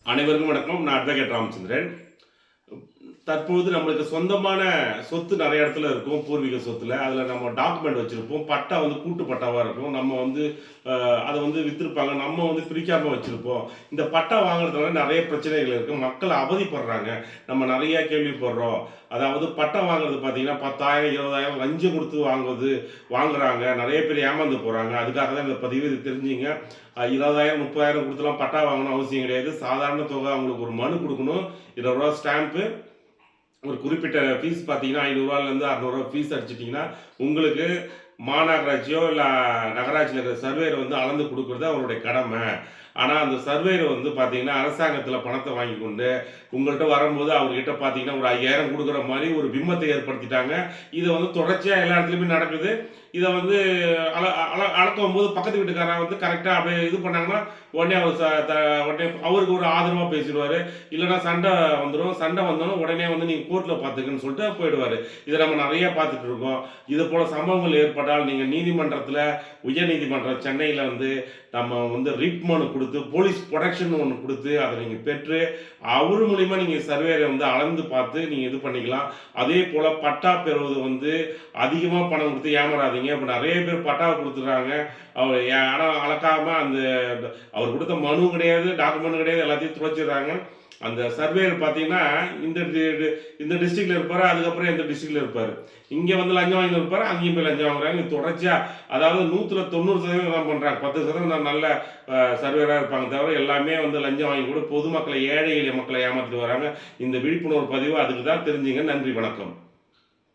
அனைவருக்கும் வணக்கம். நான் அட்வொகேட் ராமச்சந்திரன். தற்போது நம்மளுக்கு சொந்தமான சொத்து நெறைய இடத்துல இருக்கும். பூர்வீக சொத்துல. அதுல நம்ம டாக்குமெண்ட் வச்சிருப்போம். பட்டா வந்து கூட்டு பட்டாவா இருக்கும். நம்ம வந்து அத வந்து வித்திருப்பாங்க. நம்ம வந்து பிரிக்காம வச்சிருப்போம். இந்த பட்டா வாங்குறதுனால நெறைய பிரச்சனைகள் இருக்கு. மக்கள் அவதிப்படுறாங்க. நம்ம நெறைய கேள்விப்படுறோம். அதாவது பட்டா வாங்குறது பார்த்தீங்கன்னா, 10,000 20,000 லஞ்சம் குடுத்து வாங்குறாங்க. நெறைய பேர் ஏமாந்து போறாங்க. அதுக்காக தான் இந்த பதிவு. இது தெரிஞ்சுங்க. 20,000 30,000 குடுத்துலாம் பட்டா வாங்கணும்னு அவசியம் கிடையாது. சாதாரண தொகை அவங்களுக்கு ஒரு மனு குடுக்கணும். ரூ. 20 ஸ்டாம்ப்பு ஒரு குறிப்பிட்ட ஃபீஸ் பார்த்தீங்கன்னா, ரூ. 500லேருந்து ரூ. 600 ஃபீஸ் அடிச்சிட்டீங்கன்னா, உங்களுக்கு மாநகராட்சியோ, இல்ல நகராட்சியில இருக்கிற சர்வேயர் வந்து அளந்து குடுக்குறது அவருடைய கடமை. ஆனா, அந்த சர்வேயர் வந்து பார்த்தீங்கன்னா, அரசாங்கத்தில பணத்த வாங்கிக் கொண்டு, உங்கள்ட்ட வரும்போது அவர்கிட்ட பார்த்தீங்கன்னா, ஒரு 5,000 குடுக்குற மாரி ஒரு பிம்பத்தை ஏற்படுத்திட்டாங்க. இது வந்து தொடர்ச்சியா எல்லா இடத்துலயுமே நடக்குது. இத வந்து அள அள அளக்கும்போது பக்கத்து வீட்டுக்காரன் வந்து கரெக்ட்டா அப்படியே இது பண்ணாங்கன்னா, உடனே அவர் ச த உடனே அவருக்கு ஒரு ஆதரவா பேசிருவாரு. இல்லன்னா சண்டை வந்துரும். சண்டை வந்தோனே உடனே வந்து நீங்க கோர்ட்ல பார்த்துக்கன்னு சொல்லிட்டு போயிடுவாரு. இத நம்ம நெறைய பார்த்துட்டு இருக்கோம். இது போல சம்பவங்கள் ஏற்பட்டால் நீங்க நீதிமன்றத்தில உயர்நீதிமன்றம் சென்னையில வந்து நம்ம வந்து ரிட் மனு குடுத்து, போலீஸ் புரொடெக்ஷன் ஒண்ணு குடுத்து, அத நீங்க பெற்று, அவரு மூலியமா நீங்க சர்வேயர வந்து அளந்து பார்த்து நீங்க இது பண்ணிக்கலாம். அதேபோல பட்டா பெறுவது வந்து அதிகமா பணம் குடுத்து ஏமாறாதீங்க. இப்ப நெறைய பேர் பட்டாவ குடுத்துடுறாங்க. ஆனா அளக்காம அந்த அவர் குடுத்த மனு கிடையாது, டாக்குமெண்ட் கிடையாது, எல்லாத்தையும் துலைச்சிடுறாங்க. அந்த சர்வேயர் பார்த்தீங்கன்னா, இந்த டி டி இந்த டிஸ்ட்ரிக்ட்ல இருப்பாரு. அதுக்கப்புறம் இந்த டிஸ்ட்ரிக்ட்ல இருப்பாரு. இங்க வந்து லஞ்சம் வாங்கின்னு இருப்பாரு. அங்கேயும் போய் லஞ்சம் வாங்குறாங்க. இது தொடர்ச்சியா அதாவது 100ல 90% தான் பண்றாங்க. 10% தான் நல்ல சர்வேயரா இருப்பாங்க தவிர, எல்லாமே வந்து லஞ்சம் வாங்கி கூட பொதுமக்களை, ஏழை எளிய மக்களை ஏமாத்திட்டு வராங்க. இந்த விழிப்புணர்வு பதிவு அதுக்கு தான். தெரிஞ்சுங்க. நன்றி, வணக்கம்.